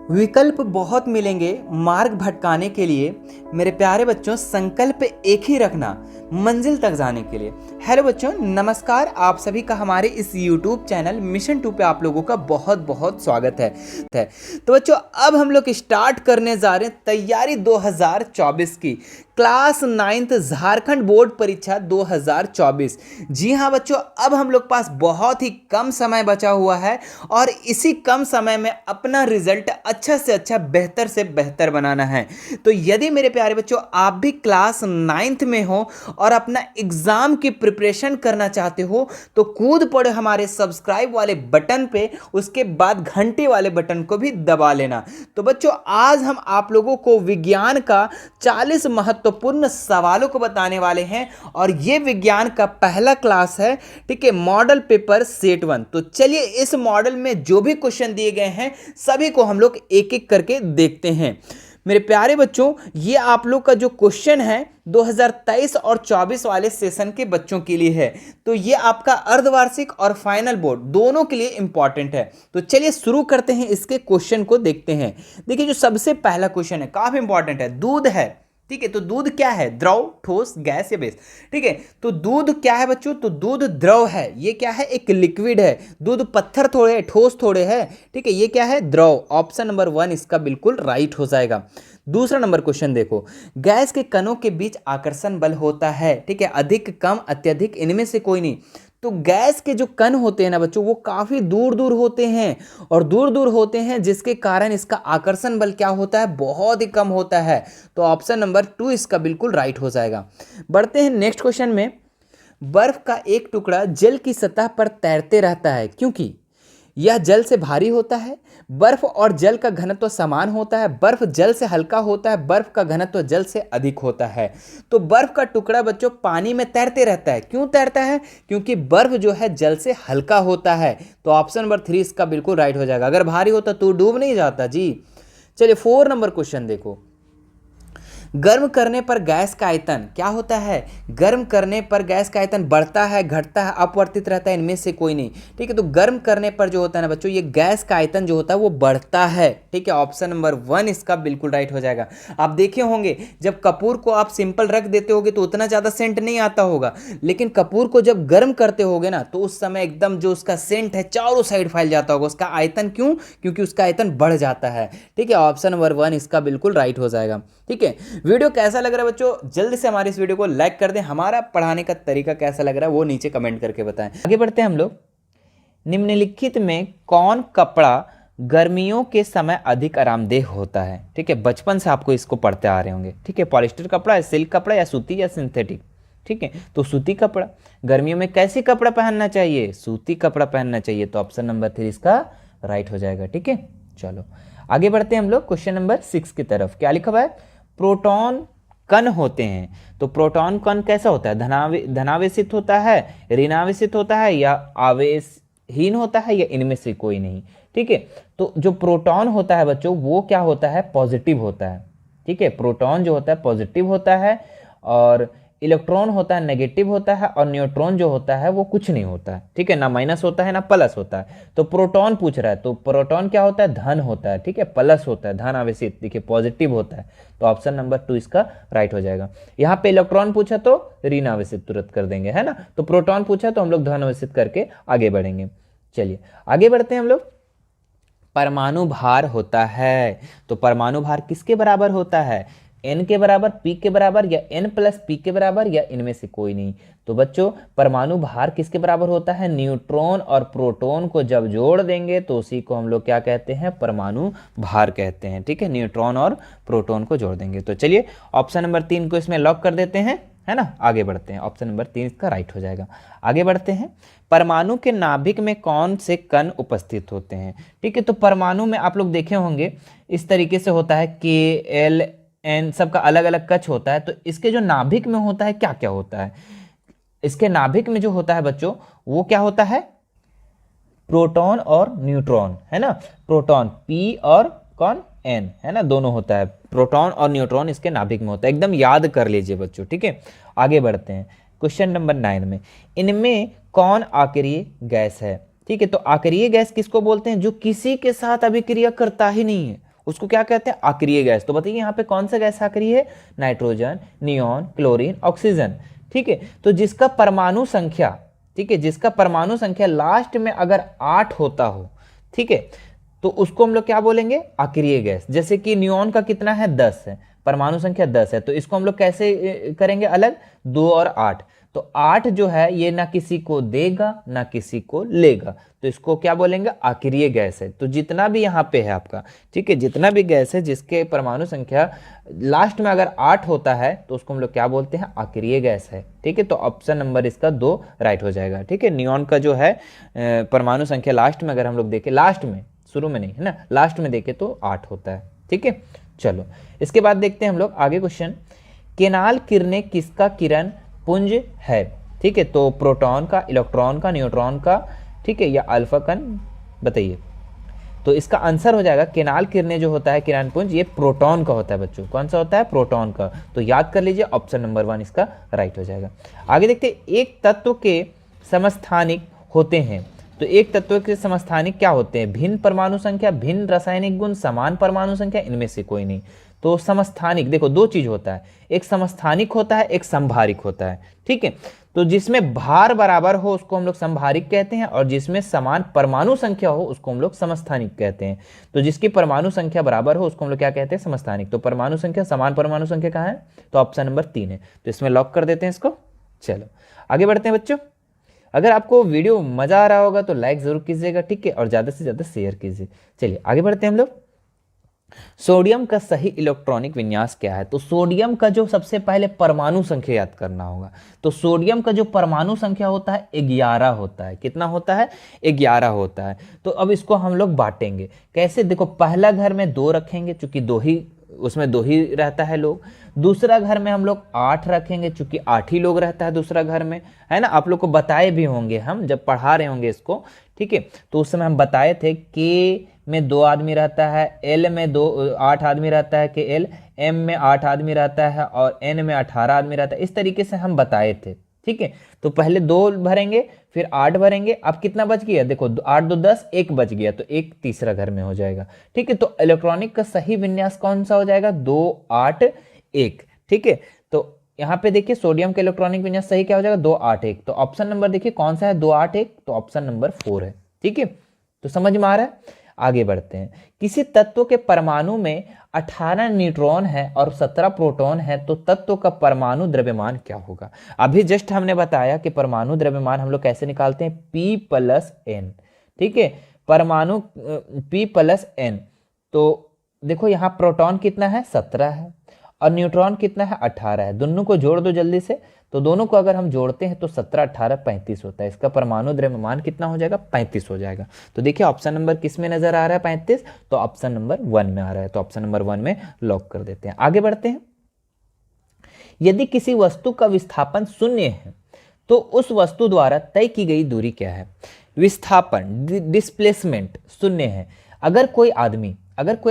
विकल्प बहुत मिलेंगे मार्ग भटकाने के लिए। मेरे प्यारे बच्चों, संकल्प एक ही रखना मंजिल तक जाने के लिए। हेलो बच्चों, नमस्कार। आप सभी का हमारे इस YouTube चैनल मिशन 2 पे आप लोगों का बहुत बहुत स्वागत है। तो बच्चों, अब हम लोग स्टार्ट करने जा रहे हैं तैयारी 2024 की, क्लास 9th झारखंड बोर्ड परीक्षा 2024। जी हाँ बच्चों, अब हम लोग पास बहुत ही कम समय बचा हुआ है और इसी कम समय में अपना रिजल्ट अच्छा से अच्छा, बेहतर से बेहतर बनाना है। तो यदि मेरे प्यारे बच्चों आप भी क्लास 9th में हो और अपना एग्जाम की प्रिपरेशन करना चाहते हो तो कूद पड़े हमारे सब्सक्राइब वाले बटन पे, उसके बाद घंटे वाले बटन को भी दबा लेना। तो बच्चों, आज हम आप लोगों को विज्ञान का 40 महत्वपूर्ण सवालों को बताने वाले हैं और यह विज्ञान का पहला क्लास है, ठीक है, मॉडल पेपर सेट 1। तो चलिए, इस मॉडल में जो भी क्वेश्चन दिए गए हैं सभी को हम लोग एक एक करके देखते हैं। मेरे प्यारे बच्चों, ये आप लोग का जो क्वेश्चन है 2023 और 24 वाले सेशन के बच्चों के लिए है। तो ये आपका अर्धवार्षिक और फाइनल बोर्ड दोनों के लिए इंपॉर्टेंट है। तो चलिए शुरू करते हैं, इसके क्वेश्चन को देखते हैं। देखिए, जो सबसे पहला क्वेश्चन है काफी इंपॉर्टेंट है। दूध है, ठीक है, तो दूध क्या है? द्रव, ठोस, गैस या बेस। ठीक है, तो दूध क्या है बच्चों? तो दूध द्रव है। ये क्या है? एक लिक्विड है। दूध पत्थर थोड़े है, ठोस थोड़े है, ठीक है, ये क्या है? द्रव। ऑप्शन नंबर 1 इसका बिल्कुल राइट हो जाएगा। दूसरा नंबर क्वेश्चन देखो, गैस के कणों के बीच आकर्षण बल होता है, ठीक है, अधिक, कम, अत्यधिक, इनमें से कोई नहीं। तो गैस के जो कण होते हैं ना बच्चों, वो काफी दूर दूर होते हैं और दूर दूर होते हैं, जिसके कारण इसका आकर्षण बल क्या होता है? बहुत ही कम होता है। तो ऑप्शन नंबर 2 इसका बिल्कुल राइट हो जाएगा। बढ़ते हैं नेक्स्ट क्वेश्चन में। बर्फ का एक टुकड़ा जल की सतह पर तैरते रहता है क्योंकि यह जल से भारी होता है, बर्फ और जल का घनत्व समान होता है, बर्फ जल से हल्का होता है, बर्फ का घनत्व जल से अधिक होता है। तो बर्फ का टुकड़ा बच्चों पानी में तैरते रहता है। क्यों तैरता है? क्योंकि बर्फ जो है जल से हल्का होता है। तो ऑप्शन नंबर 3 इसका बिल्कुल राइट हो जाएगा। अगर भारी होता तो डूब नहीं जाता जी। चलिए 4 नंबर क्वेश्चन देखो। गर्म करने पर गैस का आयतन क्या होता है? गर्म करने पर गैस का आयतन बढ़ता है, घटता है, अपवर्तित रहता है, इनमें से कोई नहीं। ठीक है, तो गर्म करने पर जो होता है ना बच्चों, ये गैस का आयतन जो होता है वो बढ़ता है। ठीक है, ऑप्शन नंबर 1 इसका बिल्कुल राइट हो जाएगा। आप देखे होंगे जब कपूर को आप सिंपल रख देते होगे तो उतना ज्यादा सेंट नहीं आता होगा, लेकिन कपूर को जब गर्म करते होगे ना तो उस समय एकदम जो उसका सेंट है चारों साइड फैल जाता होगा। उसका आयतन क्यों? क्योंकि उसका आयतन बढ़ जाता है। ठीक है, ऑप्शन नंबर 1 इसका बिल्कुल राइट हो जाएगा। ठीक है, वीडियो कैसा लग रहा है बच्चों? जल्दी से हमारे इस वीडियो को लाइक कर दें। हमारा पढ़ाने का तरीका कैसा लग रहा है वो नीचे कमेंट करके बताएं। आगे बढ़ते हैं हम लोग। निम्नलिखित में कौन कपड़ा गर्मियों के समय अधिक आरामदेह होता है? ठीक है, बचपन से आपको इसको पढ़ते आ रहे होंगे। ठीक है, पॉलिस्टर कपड़ा, सिल्क कपड़ा, या सूती या सिंथेटिक। ठीक है, तो सूती कपड़ा। गर्मियों में कैसी कपड़ा पहनना चाहिए? सूती कपड़ा पहनना चाहिए। तो ऑप्शन नंबर 3 इसका राइट हो जाएगा। ठीक है, चलो आगे बढ़ते हैं हम लोग क्वेश्चन नंबर 6 की तरफ। क्या लिखा हुआ है? प्रोटॉन कण होते हैं। तो प्रोटॉन कण कैसा होता है? धनावेशित होता है, ऋणावेशित होता है, या आवेशहीन होता है, या इनमें से कोई नहीं। ठीक है, तो जो प्रोटॉन होता है बच्चों वो क्या होता है? पॉजिटिव होता है। ठीक है, प्रोटॉन जो होता है पॉजिटिव होता है और इलेक्ट्रॉन होता है नेगेटिव होता है और न्यूट्रॉन जो होता है वो कुछ नहीं होता है। ठीक है, ना माइनस होता है ना प्लस होता है। तो प्रोटॉन पूछ रहा है, तो प्रोटॉन क्या होता है? धन होता है। ठीक है, प्लस होता है, धन आवेशित, देखिए पॉजिटिव होता है। तो ऑप्शन नंबर 2 इसका राइट हो जाएगा। यहाँ पे इलेक्ट्रॉन पूछा तो ऋण आवेशित तुरंत कर देंगे, है ना। तो प्रोटॉन पूछा तो हम लोग धन आवेशित करके आगे बढ़ेंगे। चलिए आगे बढ़ते हैं हम लोग। परमाणु भार होता है। तो परमाणु भार किसके बराबर होता है? n के बराबर, p के बराबर, या n प्लस p के बराबर, या इनमें से कोई नहीं। तो बच्चों परमाणु भार किसके बराबर होता है? न्यूट्रॉन और प्रोटॉन को जब जोड़ देंगे तो उसी को हम लोग क्या कहते हैं? परमाणु भार कहते हैं। ठीक है, न्यूट्रॉन और प्रोटॉन को जोड़ देंगे। तो चलिए ऑप्शन नंबर 3 को इसमें लॉक कर देते हैं, है ना। आगे बढ़ते हैं, ऑप्शन नंबर 3 इसका राइट हो जाएगा। आगे बढ़ते हैं। परमाणु के नाभिक में कौन से कण उपस्थित होते हैं? ठीक है, तो परमाणु में आप लोग देखे होंगे इस तरीके से होता है, K, L, N सबका अलग अलग कक्ष होता है। तो इसके जो नाभिक में होता है क्या क्या होता है? इसके नाभिक में जो होता है बच्चों वो क्या होता है? प्रोटॉन और न्यूट्रॉन, है ना। प्रोटॉन P और कौन? N, है ना, दोनों होता है। प्रोटॉन और न्यूट्रॉन इसके नाभिक में होता है, एकदम याद कर लीजिए बच्चों। ठीक है, आगे बढ़ते हैं क्वेश्चन नंबर 9 में। इनमें कौन आक्रिय गैस है? ठीक है, तो आक्रिय गैस किसको बोलते हैं? जो किसी के साथ अभिक्रिया करता ही नहीं है, उसको क्या कहते हैं, अक्रिय गैस। तो बताइए यहाँ पे कौन सा गैस अक्रिय है, नाइट्रोजन, नियॉन, क्लोरीन, ऑक्सीजन। ठीक है, तो जिसका परमाणु संख्या, ठीक है, जिसका परमाणु संख्या लास्ट में अगर 8 होता हो, ठीक है, तो उसको हम लोग क्या बोलेंगे, अक्रिय गैस। जैसे कि नियॉन का कितना है, 10 है, परमाणु संख्या 10 है, तो इसको हम लोग कैसे करेंगे अलग, 2 और 8। तो 8 जो है ये ना किसी को देगा ना किसी को लेगा, तो इसको क्या बोलेंगे, अक्रिय गैस है। तो जितना भी यहाँ पे है आपका, ठीक है, जितना भी गैस है जिसके परमाणु संख्या लास्ट में अगर 8 होता है तो उसको हम लोग क्या बोलते हैं, अक्रिय गैस है। ठीक है, तो ऑप्शन नंबर इसका 2 राइट हो जाएगा। ठीक है, नियॉन का जो है परमाणु संख्या लास्ट में अगर हम लोग देखें, लास्ट में, शुरू में नहीं है ना, लास्ट में देखें तो 8 होता है। ठीक है, चलो इसके बाद देखते हैं हम लोग आगे क्वेश्चन, केनाल किरणें किसका किरण पुंज है। ठीक है, तो प्रोटॉन का, इलेक्ट्रॉन का, न्यूट्रॉन का, ठीक है, या अल्फा कण, बताइए। तो इसका आंसर हो जाएगा केनाल किरणें जो होता है किरण पुंज, ये प्रोटॉन का होता है बच्चों। कौन सा होता है, प्रोटॉन का। तो याद कर लीजिए, ऑप्शन नंबर 1 इसका राइट हो जाएगा। आगे देखते हैं, एक तत्व के समस्थानिक होते हैं। तो एक तत्व के समस्थानिक क्या होते हैं, भिन्न परमाणु संख्या, भिन्न रासायनिक गुण, समान परमाणु संख्या, इनमें से कोई नहीं। तो समस्थानिक देखो 2 चीज होता है, एक समस्थानिक होता है, एक संभारिक होता है। ठीक है, तो जिसमें भार बराबर हो उसको हम लोग संभारिक कहते हैं, और जिसमें समान परमाणु संख्या हो उसको हम लोग समस्थानिक कहते हैं। तो जिसकी परमाणु संख्या बराबर हो उसको हम लोग क्या कहते हैं, समस्थानिक। तो परमाणु संख्या, समान परमाणु संख्या कहाँ है, तो ऑप्शन नंबर 3 है। तो इसमें लॉक कर देते हैं इसको। चलो आगे बढ़ते हैं बच्चों। अगर आपको वीडियो मजा आ रहा होगा तो लाइक जरूर कीजिएगा, ठीक है, और ज्यादा से ज्यादा शेयर कीजिए। चलिए आगे बढ़ते हैं हम लोग। सोडियम का सही इलेक्ट्रॉनिक विन्यास क्या है। तो सोडियम का जो सबसे पहले परमाणु संख्या याद करना होगा। तो सोडियम का जो परमाणु संख्या होता है 11 होता है। कितना होता है, 11 होता है। तो अब इसको हम लोग बांटेंगे कैसे, देखो पहला घर में 2 रखेंगे चूंकि 2 ही, उसमें 2 ही रहता है लोग। दूसरा घर में हम लोग 8 रखेंगे चूंकि 8 ही लोग रहता है दूसरा घर में, है ना। आप लोग को बताए भी होंगे, हम जब पढ़ा रहे होंगे इसको, ठीक है, तो उस समय हम बताए थे के में 2 आदमी रहता है, एल में 8 आदमी रहता है, के एल, एम में 8 आदमी रहता है, और एन में 18 आदमी रहता है। इस तरीके से हम बताए थे। ठीक है, तो पहले 2 भरेंगे फिर 8 भरेंगे। अब कितना बच गया, देखो 8 2 10, 1 बच गया, तो 1 तीसरा घर में हो जाएगा। ठीक है, तो इलेक्ट्रॉनिक का सही विन्यास कौन सा हो जाएगा, 2 8 1। ठीक है, तो यहाँ पे देखिए सोडियम का इलेक्ट्रॉनिक विन्यास सही क्या हो जाएगा, 2 8 1। तो ऑप्शन नंबर देखिए कौन सा है, 2 8 1, तो ऑप्शन नंबर 4 है। ठीक है, तो समझ में आ रहा है। आगे बढ़ते हैं, किसी तत्व के परमाणु में 18 न्यूट्रॉन है और 17 प्रोटॉन है, तो तत्व का परमाणु द्रव्यमान क्या होगा। अभी जस्ट हमने बताया कि परमाणु द्रव्यमान हम लोग कैसे निकालते हैं, P+N। ठीक है, परमाणु P+N। तो देखो यहाँ प्रोटॉन कितना है, 17 है, और न्यूट्रॉन कितना है, 18 है। दोनों को जोड़ दो जल्दी से। तो दोनों को अगर हम जोड़ते हैं तो 17 18 35 होता है। इसका परमाणु द्रव्यमान कितना हो जाएगा, 35 हो जाएगा। तो देखिए ऑप्शन नंबर किस में नजर आ रहा है, 35, तो ऑप्शन नंबर 1 में आ रहा है। तो ऑप्शन नंबर 1 में लॉक कर देते हैं। आगे बढ़ते हैं, यदि किसी वस्तु का विस्थापन 0 है तो उस वस्तु द्वारा तय की गई दूरी क्या है। विस्थापन, डिस्प्लेसमेंट 0 है। अगर कोई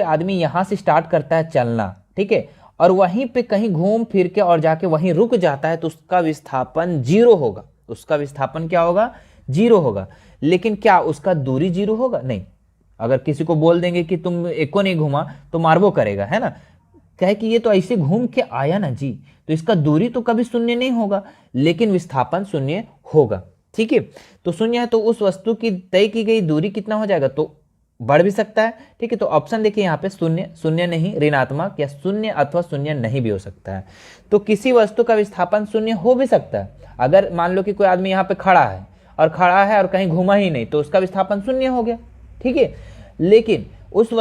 आदमी यहां से स्टार्ट करता है चलना, ठीक है, और वहीं पे कहीं घूम फिर के और जाके वहीं रुक जाता है, तो उसका विस्थापन 0 होगा। उसका विस्थापन क्या होगा, 0 होगा। लेकिन क्या उसका दूरी 0 होगा, नहीं। अगर किसी को बोल देंगे कि तुम एको नहीं घूमा तो मारबो करेगा, है ना, कहे कि ये तो ऐसे घूम के आया ना जी, तो इसका दूरी तो कभी 0 नहीं होगा, लेकिन विस्थापन 0 होगा। ठीक है, तो 0 है तो उस वस्तु की तय की गई दूरी कितना हो जाएगा, तो बढ़ भी सकता है। ठीक है, तो ऑप्शन देखिए यहाँ पे 0 0 नहीं, ऋणात्मक या 0 अथवा 0 नहीं भी हो सकता है। तो किसी वस्तु का विस्थापन 0 हो भी सकता है। अगर मान लो कि कोई आदमी यहाँ पे खड़ा है और कहीं घूमा ही नहीं, तो उसका विस्थापन 0 हो गया। ठीक है, लेकिन उस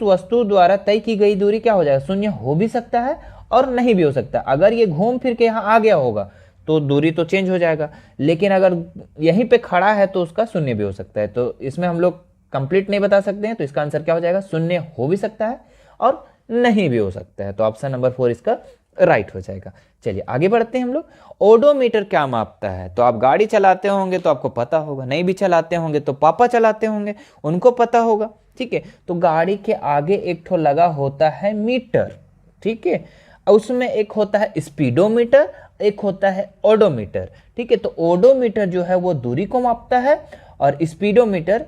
वस्तु द्वारा तय की गई दूरी क्या हो जाएगा, 0 हो भी सकता है और नहीं भी हो सकता। अगर ये घूम फिर के यहाँ आ गया होगा तो दूरी तो चेंज हो जाएगा, लेकिन अगर यहीं पे खड़ा है तो उसका 0 भी हो सकता है। तो इसमें हम लोग कंप्लीट नहीं बता सकते हैं, तो इसका आंसर क्या हो जाएगा, 0 हो भी सकता है और नहीं भी हो सकता है। तो ऑप्शन नंबर 4 इसका राइट हो जाएगा। चलिए आगे बढ़ते हैं हम लोग। ओडोमीटर क्या मापता है। तो आप गाड़ी चलाते होंगे तो आपको पता होगा, नहीं भी चलाते होंगे तो पापा चलाते होंगे, उनको पता होगा। ठीक है, तो गाड़ी के आगे एक ठो लगा होता है मीटर। ठीक है, उसमें एक होता है स्पीडोमीटर, एक होता है ओडोमीटर। ठीक है, तो ओडोमीटर जो है वो दूरी को मापता है और स्पीडोमीटर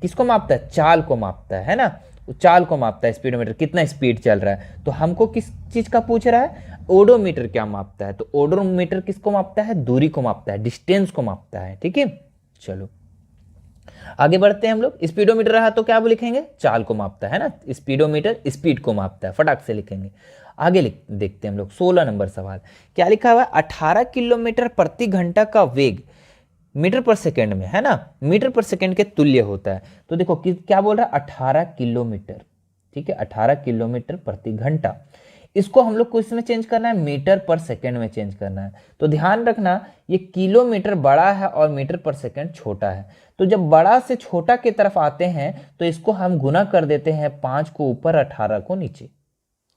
किसको मापता है, चाल को मापता है ना। चाल को मापता है स्पीडोमीटर, कितना स्पीड चल रहा है। तो हमको किस चीज का पूछ रहा है, ओडोमीटर क्या मापता है। तो ओडोमीटर किसको मापता है, दूरी को मापता है, डिस्टेंस को मापता है। ठीक है, चलो आगे बढ़ते हैं हम लोग। स्पीडोमीटर रहा तो क्या वो लिखेंगे, चाल को मापता है ना, स्पीडोमीटर स्पीड को मापता है, फटाक से लिखेंगे। आगे देखते हैं हम लोग 16 नंबर सवाल। क्या लिखा हुआ है, 18 किलोमीटर प्रति घंटा का वेग मीटर पर सेकेंड में, है ना, मीटर पर सेकेंड के तुल्य होता है। तो देखो क्या बोल रहा है, 18 किलोमीटर। ठीक है, 18 किलोमीटर प्रति घंटा, इसको हम लोग को इसमें चेंज करना है, मीटर पर सेकेंड में चेंज करना है। तो ध्यान रखना, ये किलोमीटर बड़ा है और मीटर पर सेकेंड छोटा है। तो जब बड़ा से छोटा की तरफ आते हैं तो इसको हम गुना कर देते हैं, 5 को ऊपर 18 को नीचे।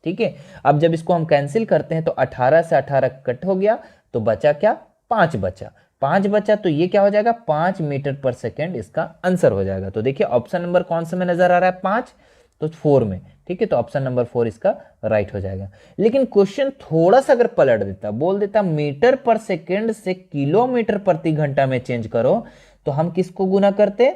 ठीक है, अब जब इसको हम कैंसिल करते हैं तो 18 से 18 कट हो गया, तो बचा क्या, 5 बचा। 5 बचा तो ये क्या हो जाएगा, 5 मीटर पर सेकेंड इसका आंसर हो जाएगा। तो देखिए ऑप्शन नंबर कौन से में नजर आ रहा है, 5, तो 4 में। ठीक है, तो ऑप्शन नंबर 4 इसका राइट हो जाएगा। लेकिन क्वेश्चन थोड़ा सा अगर पलट देता, बोल देता मीटर पर सेकेंड से किलोमीटर प्रति घंटा में चेंज करो, तो हम किसको गुना करते,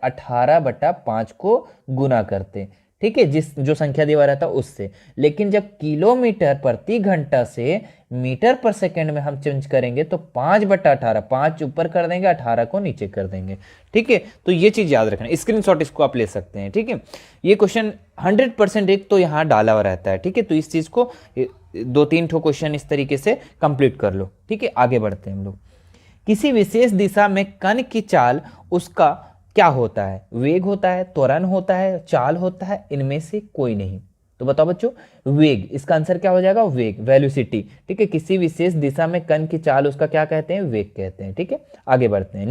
18/5 को गुना करते। ठीक है, जो संख्या दिया रहता उससे। लेकिन जब किलोमीटर प्रति घंटा से मीटर पर सेकेंड में हम चेंज करेंगे तो 5/18, 5 ऊपर कर देंगे, 18 को नीचे कर देंगे। ठीक है, तो ये चीज याद रखना, स्क्रीनशॉट इसको आप ले सकते हैं। ठीक है, ये क्वेश्चन 100% एक तो यहाँ डाला हुआ रहता है। ठीक है, तो इस चीज को 2-3 ठो क्वेश्चन इस तरीके से कंप्लीट कर लो। ठीक है, आगे बढ़ते हैं हम लोग। किसी विशेष दिशा में कण की चाल उसका क्या होता है, वेग होता है, त्वरण होता है, चाल होता है, इनमें से कोई नहीं। तो बताओ बच्चों, वेग, इसका आंसर क्या हो जाएगा, वेग, वेलोसिटी। ठीक है, किसी विशेष दिशा में कण की चाल उसका क्या कहते हैं, वेग कहते हैं। ठीक है, आगे बढ़ते हैं।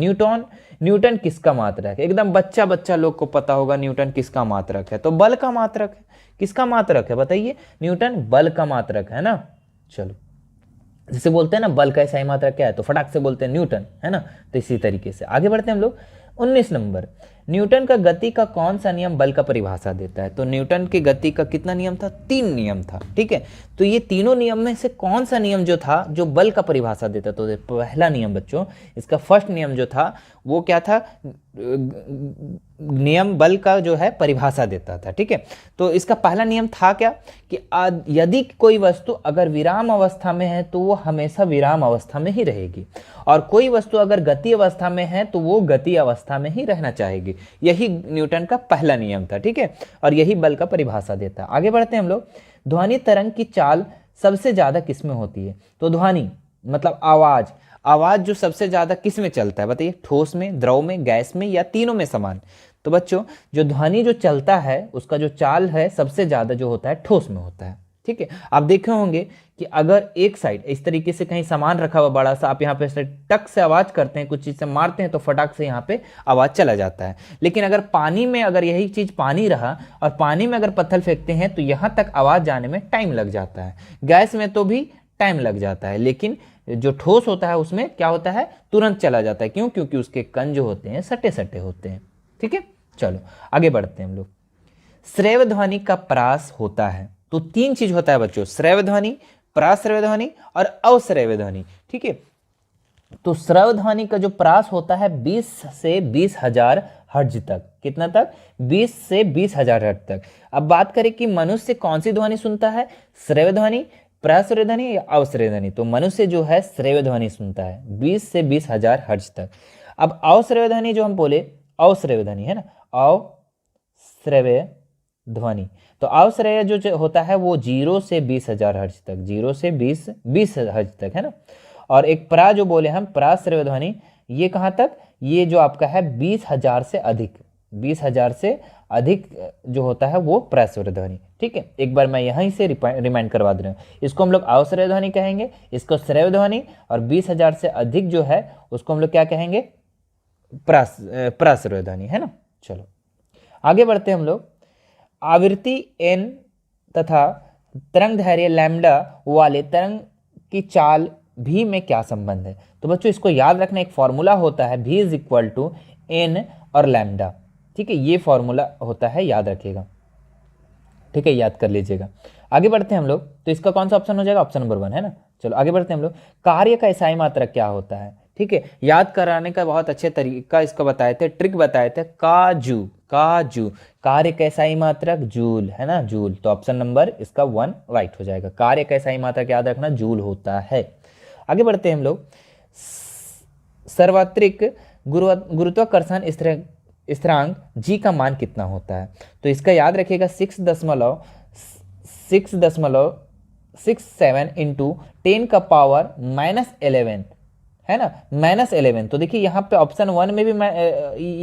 न्यूटन किसका मात्रक है, एकदम बच्चा लोग को पता होगा न्यूटन किसका मात्रक है, तो बल का मात्रक है। किसका मात्रक है बताइए, न्यूटन बल का मात्रक है ना। चलो, जैसे बोलते हैं ना बल का SI मात्रक क्या है, तो फटाक से बोलते हैं न्यूटन, है ना। तो इसी तरीके से आगे बढ़ते हैं हम लोग। 19 नंबर, न्यूटन का गति का कौन सा नियम बल का परिभाषा देता है। तो न्यूटन के गति का कितना नियम था, 3 नियम था। ठीक है, तो ये तीनों नियम में से कौन सा नियम जो था जो बल का परिभाषा देता, तो पहला नियम बच्चों, इसका फर्स्ट नियम जो था वो क्या था, नियम बल का जो है परिभाषा देता था। ठीक है, तो इसका पहला नियम था क्या, कि यदि कोई वस्तु अगर विराम अवस्था में है तो वो हमेशा विराम अवस्था में ही रहेगी, और कोई वस्तु अगर गति अवस्था में है तो वो गति अवस्था में ही रहना चाहेगी। यही न्यूटन का पहला नियम था। ठीक है, और यही बल का परिभाषा देता है। आगे बढ़ते हैं हम लोग। ध्वनि तरंग की चाल सबसे ज्यादा किसमें होती है। तो ध्वनि मतलब आवाज जो सबसे ज्यादा किस में चलता है बताइए, ठोस में, द्रव में, गैस में, या तीनों में समान। तो बच्चों जो ध्वनि जो चलता है उसका जो चाल है सबसे ज्यादा जो होता है ठोस में होता है। ठीक है, आप देखे होंगे कि अगर एक साइड इस तरीके से कहीं सामान रखा हुआ बड़ा सा, आप यहाँ पे टक से आवाज करते हैं, कुछ चीज से मारते हैं तो फटाक से यहाँ पे आवाज चला जाता है। लेकिन अगर पानी में, अगर यही चीज पानी रहा और पानी में अगर पत्थर फेंकते हैं तो यहाँ तक आवाज जाने में टाइम लग जाता है। गैस में तो भी टाइम लग जाता है, लेकिन जो ठोस होता है उसमें क्या होता है, तुरंत चला जाता है। क्यों, क्योंकि उसके कण जो होते हैं सटे सटे होते हैं। ठीक है, चलो आगे बढ़ते हैं हम लोग। श्रव्य ध्वनि का प्रास होता है, तो 3 चीज होता है बच्चों, श्रव्य ध्वनि, प्राश्रव्य ध्वनि और अवश्रव्य ध्वनि। ठीक है, तो श्रव्य ध्वनि का जो प्रास होता है 20 से 20,000 हर्ट्ज तक। कितना तक, 20 से 20,000 हर्ट्ज तक। अब बात करें कि मनुष्य कौन सी ध्वनि सुनता है, श्रव्य ध्वनि, प्राश्रव्य ध्वनि या अवश्रव्य ध्वनि। तो मनुष्य जो है श्रव्य ध्वनि सुनता है 20 से 20,000 हर्ट्ज तक। अब अवश्रव्य ध्वनि जो हम बोले, अवश्रव्य ध्वनि है ना, अवश्रव्य ध्वनि, तो अवश्रव्य जो होता है वो 0 से 20,000 हर्ट्ज तक, 0 से 20 हर्ट्ज तक, है ना। और एक प्रा जो बोले हम, प्राश्रव्य ध्वनि, ये कहाँ तक, ये जो आपका है 20,000 से अधिक, 20,000 से अधिक जो होता है वो प्राश्रव्य ध्वनि। ठीक है, एक बार मैं यहीं से रिमाइंड करवा दे रहा हूँ। इसको हम लोग अवश्रव्य ध्वनि कहेंगे, इसको श्रव्य ध्वनि, और 20,000 से अधिक जो है उसको हम लोग क्या कहेंगे, प्राश्रव्य ध्वनि, है ना। चलो आगे बढ़ते हैं हम लोग। आवृत्ति n तथा तरंग दैर्घ्य लैम्डा वाले तरंग की चाल v में क्या संबंध है। तो बच्चों इसको याद रखना, एक फॉर्मूला होता है v = n और लैम्डा। ठीक है, ये फॉर्मूला होता है, याद रखिएगा। ठीक है, याद कर लीजिएगा। आगे बढ़ते हैं हम लोग। तो इसका कौन सा ऑप्शन हो जाएगा, ऑप्शन नंबर 1, है ना। चलो आगे बढ़ते हैं हम लोग। कार्य का SI मात्रक क्या होता है। ठीक है, याद कराने का बहुत अच्छे तरीका इसको बताए थे, ट्रिक बताए थे, काजू काजू, कार्य कैसा ही मात्रक जूल, है ना, जूल। तो ऑप्शन नंबर इसका 1 राइट हो जाएगा। कार्य कैसा ही मात्रक याद रखना जूल होता है। आगे बढ़ते हैं हम लोग। सर्वात्रिक गुरुत्वाकर्षण स्थिरांक जी का मान कितना होता है? तो इसका याद रखिएगा 6.67 इंटू 10⁻⁻11 है ना, -11। तो देखिए यहाँ पे ऑप्शन 1 में भी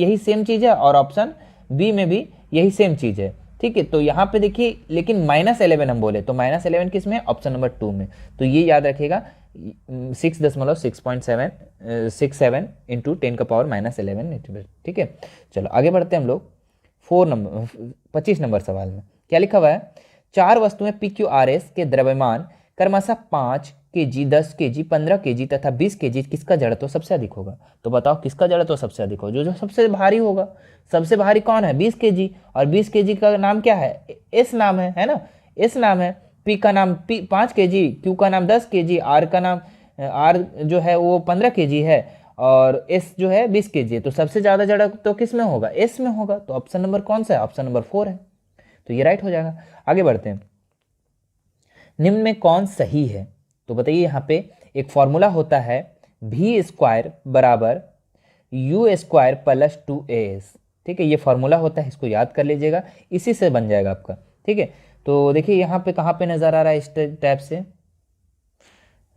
यही सेम चीज है और ऑप्शन बी में भी यही सेम चीज है, ठीक है। तो यहाँ पे देखिए लेकिन -11 हम बोले तो -11 किस में? ऑप्शन नंबर 2 में। तो ये याद रखिएगा 6.67 इंटू 10⁻⁻11, ठीक है। चलो आगे बढ़ते हैं हम लोग 25 नंबर सवाल में। क्या लिखा हुआ है? 4 वस्तुएं PQRS के द्रव्यमान क्रमशः 5 kg, 10 kg, 15 kg तथा 20 kg किसका जड़त्व सबसे अधिक होगा? तो बताओ किसका जड़त्व सबसे अधिक होगा? जो सबसे भारी होगा। सबसे भारी कौन है? 20 kg। और 20 kg का नाम क्या है? एस नाम है ना, एस नाम है। पी का नाम 5 kg, क्यू का नाम 10 kg, आर का नाम आर जो है वो 15 kg है और एस जो है 20 kg है। तो सबसे ज्यादा जड़त्व तो किस में होगा? एस में होगा। तो ऑप्शन नंबर कौन सा है? ऑप्शन नंबर 4 है। तो ये राइट हो जाएगा। आगे बढ़ते हैं। निम्न में कौन सही है? तो बताइए, यहाँ पे एक फॉर्मूला होता है v² बराबर u² प्लस 2as, ठीक है। ये फॉर्मूला होता है, इसको याद कर लीजिएगा, इसी से बन जाएगा आपका, ठीक है। तो देखिए यहाँ पे कहाँ पे नजर आ रहा है इस टाइप से?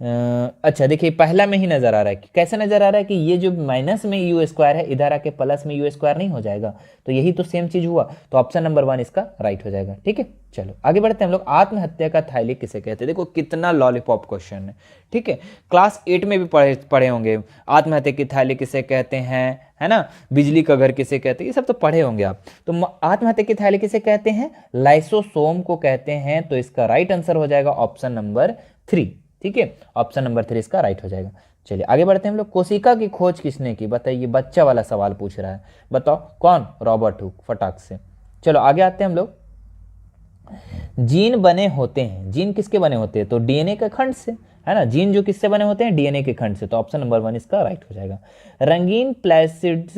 अच्छा देखिए पहला में ही नजर आ रहा है। कैसे नजर आ रहा है कि ये जो माइनस में u² है इधर आके प्लस में u² नहीं हो जाएगा? तो यही तो सेम चीज हुआ। तो ऑप्शन नंबर 1 इसका राइट हो जाएगा, ठीक है। चलो आगे बढ़ते हैं हम लोग। आत्महत्या का थाईलेख किसे कहते हैं? देखो कितना लॉलीपॉप क्वेश्चन है, ठीक है। क्लास 8 में भी पढ़े होंगे आत्महत्या की थाईलेख किसे कहते हैं, है ना। बिजली का घर किसे कहते हैं, ये सब तो पढ़े होंगे आप। तो आत्महत्या की थाईलेख किसे कहते हैं? लाइसोसोम को कहते हैं। तो इसका राइट आंसर हो जाएगा ऑप्शन नंबर 3, ठीक है। ऑप्शन नंबर 3 इसका राइट हो जाएगा। चलिए आगे बढ़ते हैं हम लोग। कोशिका की खोज किसने की? बताइए, बच्चा वाला सवाल पूछ रहा है, बताओ कौन? रॉबर्ट हुक, फटाक से। चलो आगे आते हैं हम लोग। जीन बने होते हैं, जीन किसके बने होते हैं? तो डीएनए के खंड से, है ना। जीन जो किससे बने होते हैं? डीएनए के खंड से। तो ऑप्शन नंबर 1 इसका राइट हो जाएगा। रंगीन प्लास्टिड्स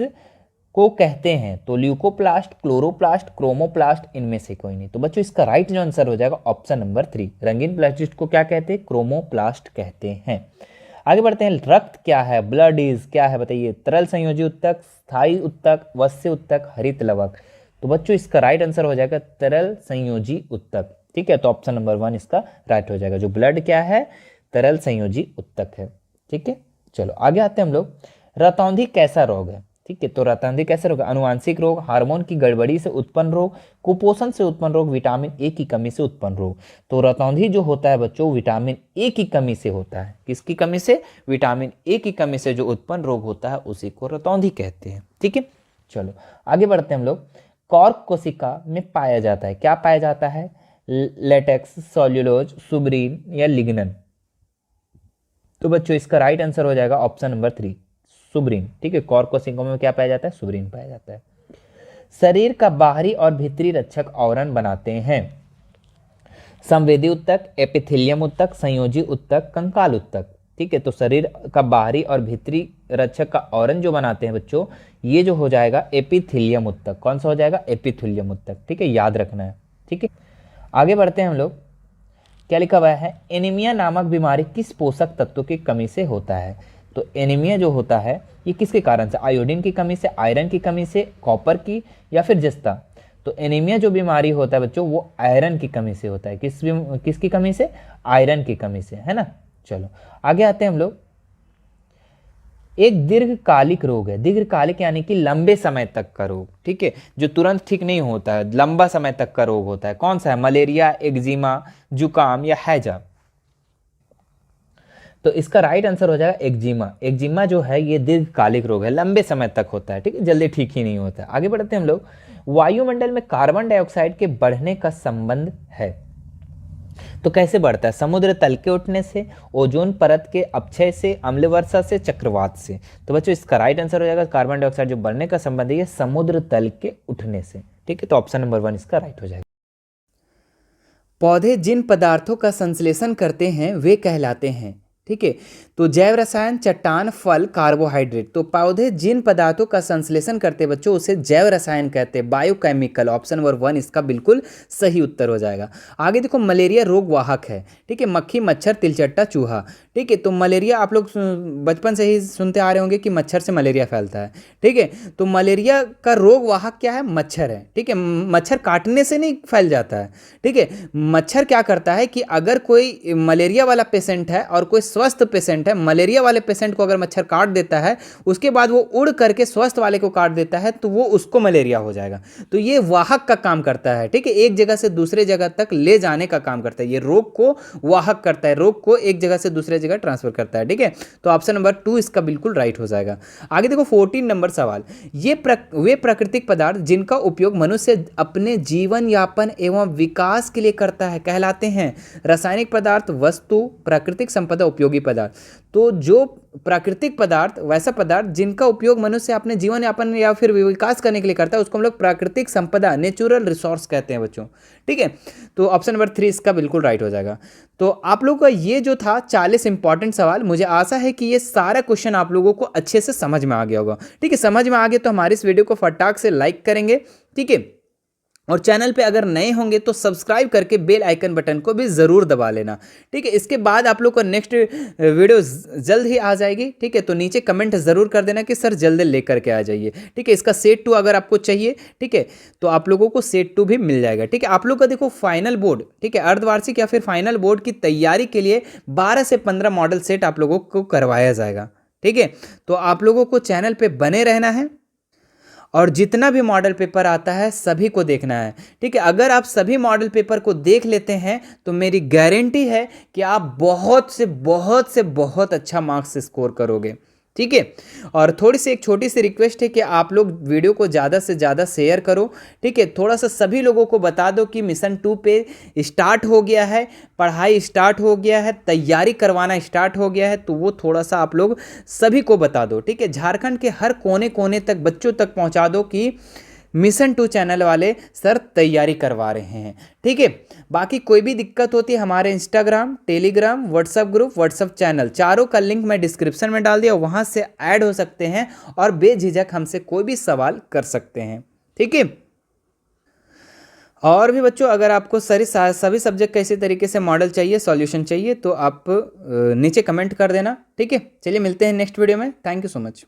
को कहते हैं? तो ल्यूकोप्लास्ट, क्लोरोप्लास्ट, क्रोमोप्लास्ट, इनमें से कोई नहीं। तो बच्चों इसका राइट जो आंसर हो जाएगा ऑप्शन नंबर 3। रंगीन प्लास्टिड को क्या कहते हैं? क्रोमोप्लास्ट कहते हैं। आगे बढ़ते हैं। रक्त क्या है? ब्लड इज क्या है? बताइए। तरल संयोजी उत्तक, स्थायी उत्तक, वस्य उत्तक, हरित लवक। तो बच्चों इसका राइट आंसर हो जाएगा तरल संयोजी उत्तक, ठीक है। तो ऑप्शन नंबर 1 इसका राइट हो जाएगा। जो ब्लड क्या है? तरल संयोजी उत्तक है, ठीक है। चलो आगे आते हैं हम लोग। रतौंधी कैसा रोग है? ठीक है। तो रतौंधी कैसे रोग? अनुवांशिक रोग, हार्मोन की गड़बड़ी से उत्पन्न रोग, कुपोषण से उत्पन्न रोग, विटामिन ए की कमी से उत्पन्न रोग। तो रतौंधी जो होता है बच्चों विटामिन ए की कमी से होता है। किसकी कमी से? विटामिन ए की कमी से जो उत्पन्न रोग होता है उसी को रतौंधी कहते हैं, ठीक है। चलो आगे बढ़ते हैं हम लोग। कॉर्क कोशिका में पाया जाता है, क्या पाया जाता है? लेटेक्स, सोल्यूलोज, सुब्रीन या लिग्नन। तो बच्चों इसका राइट आंसर हो जाएगा ऑप्शन नंबर 3, सुब्रीन, ठीक है। कॉर्क कोशिकाओं में क्या पाया जाता है? सुब्रीन पाया जाता है। शरीर का बाहरी और भीतरी रक्षक आवरण बनाते हैं? संवेदी उत्तक, एपिथेलियम उत्तक, संयोजी उत्तक, कंकाल उत्तक, ठीक है। तो शरीर का बाहरी और भीतरी रक्षक का आवरण जो बनाते हैं बच्चों, ये जो हो जाएगा एपिथेलियम उत्तक। कौन सा हो जाएगा? एपिथेलियम उत्तक, ठीक है, याद रखना है, ठीक है। आगे बढ़ते हैं हम लोग। क्या लिखा हुआ है? एनीमिया नामक बीमारी किस पोषक तत्व की कमी से होता है? तो एनीमिया जो होता है ये किसके कारण से? आयोडीन की कमी से, आयरन की कमी से, कॉपर की या फिर जस्ता। तो एनीमिया जो बीमारी होता है बच्चों वो आयरन की कमी से होता है। किसकी कमी से? आयरन की कमी से, है ना। चलो आगे आते हैं हम लोग। एक दीर्घकालिक रोग है, दीर्घकालिक यानी कि लंबे समय तक का रोग, ठीक है, जो तुरंत ठीक नहीं होता है, लंबा समय तक का रोग होता है। कौन सा है? मलेरिया, एक्जिमा, जुकाम या हैजा। तो इसका राइट आंसर हो जाएगा एक्जिमा। एक्जिमा जो है ये दीर्घकालिक रोग है, लंबे समय तक होता है, ठीक है, जल्दी ठीक ही नहीं होता है। आगे बढ़ते हैं हम लोग। वायुमंडल में कार्बन डाइऑक्साइड के बढ़ने का संबंध है? तो कैसे बढ़ता है? समुद्र तल के उठने से, ओजोन परत के अपक्षय से, अम्ल वर्षा से, चक्रवात से। तो बच्चों इसका राइट आंसर हो जाएगा कार्बन डाइऑक्साइड जो बढ़ने का संबंध है ये समुद्र तल के उठने से, ठीक है। तो ऑप्शन नंबर 1 इसका राइट हो जाएगा। पौधे जिन पदार्थों का संश्लेषण करते हैं वे कहलाते हैं? ठीक है। तो जैव रसायन, चट्टान, फल, कार्बोहाइड्रेट। तो पौधे जिन पदार्थों का संश्लेषण करते हैं बच्चों उसे जैव रसायन कहते हैं, बायोकेमिकल। ऑप्शन नंबर 1 इसका बिल्कुल सही उत्तर हो जाएगा। आगे देखो, मलेरिया रोग वाहक है, ठीक है। मक्खी, मच्छर, तिलचट्टा, चूहा, ठीक है। तो मलेरिया आप लोग बचपन से ही सुनते आ रहे होंगे कि मच्छर से मलेरिया फैलता है, ठीक है। तो मलेरिया का रोग वाहक क्या है? मच्छर है, ठीक है। मच्छर काटने से नहीं फैल जाता है, ठीक है। मच्छर क्या करता है कि अगर कोई मलेरिया वाला पेशेंट है और कोई स्वस्थ पेशेंट है, मलेरिया वाले पेशेंट को अगर मच्छर काट देता है, उसके बाद वो उड़ करके स्वस्थ वाले को काट देता है, तो वो उसको मलेरिया हो जाएगा। तो ये वाहक का काम करता है, ठीक है। एक जगह से दूसरे जगह तक ले जाने का काम करता है, ये रोग को वाहक करता है, रोग को एक जगह से दूसरे जगह ट्रांसफर करता है, ठीक है। तो ऑप्शन नंबर 2 इसका बिल्कुल राइट हो जाएगा। आगे देखो 14 नंबर सवाल, वे प्राकृतिक पदार्थ जिनका उपयोग मनुष्य अपने जीवन यापन एवं विकास के लिए करता है कहलाते हैं। रासायनिक पदार्थ, वस्तु, प्राकृतिक संपदा, उपयोगी पदार्थ। तो जो प्राकृतिक पदार्थ, वैसा पदार्थ जिनका उपयोग मनुष्य अपने जीवन यापन या फिर विकास करने के लिए करता है, उसको हम लोग प्राकृतिक संपदा, नेचुरल रिसोर्स कहते हैं बच्चों, ठीक है। तो ऑप्शन नंबर 3 इसका बिल्कुल राइट हो जाएगा। तो आप लोगों का ये जो था 40 इंपॉर्टेंट सवाल, मुझे आशा है कि ये सारा क्वेश्चन आप लोगों को अच्छे से समझ में आ गया होगा, ठीक है। समझ में आ गया तो हमारे इस वीडियो को फटाक से लाइक करेंगे, ठीक है। और चैनल पे अगर नए होंगे तो सब्सक्राइब करके बेल आइकन बटन को भी ज़रूर दबा लेना, ठीक है। इसके बाद आप लोग को नेक्स्ट वीडियो जल्द ही आ जाएगी, ठीक है। तो नीचे कमेंट ज़रूर कर देना कि सर जल्दी लेकर के आ जाइए, ठीक है। इसका सेट 2 अगर आपको चाहिए, ठीक है, तो आप लोगों को सेट 2 भी मिल जाएगा, ठीक है। आप लोग का देखो फाइनल बोर्ड, ठीक है, अर्धवार्षिक या फिर फाइनल बोर्ड की तैयारी के लिए 12 से 15 मॉडल सेट आप लोगों को करवाया जाएगा, ठीक है। तो आप लोगों को चैनल पर बने रहना है और जितना भी मॉडल पेपर आता है सभी को देखना है, ठीक है। अगर आप सभी मॉडल पेपर को देख लेते हैं तो मेरी गारंटी है कि आप बहुत से बहुत अच्छा मार्क्स स्कोर करोगे, ठीक है। और थोड़ी सी एक छोटी सी रिक्वेस्ट है कि आप लोग वीडियो को ज़्यादा से ज़्यादा शेयर करो, ठीक है। थोड़ा सा सभी लोगों को बता दो कि मिशन 2 पे स्टार्ट हो गया है, पढ़ाई स्टार्ट हो गया है, तैयारी करवाना स्टार्ट हो गया है। तो वो थोड़ा सा आप लोग सभी को बता दो, ठीक है। झारखंड के हर कोने कोने तक बच्चों तक पहुँचा दो कि मिशन 2 चैनल वाले सर तैयारी करवा रहे हैं, ठीक है। बाकी कोई भी दिक्कत होती है हमारे Instagram, Telegram, WhatsApp group, WhatsApp channel, चारों का लिंक मैं डिस्क्रिप्शन में डाल दिया, वहाँ से ऐड हो सकते हैं और बेझिझक हमसे कोई भी सवाल कर सकते हैं, ठीक है। और भी बच्चों अगर आपको सभी सब्जेक्ट का इसी तरीके से मॉडल चाहिए, सॉल्यूशन चाहिए, तो आप नीचे कमेंट कर देना, ठीक है। चलिए मिलते हैं नेक्स्ट वीडियो में। Thank you so much.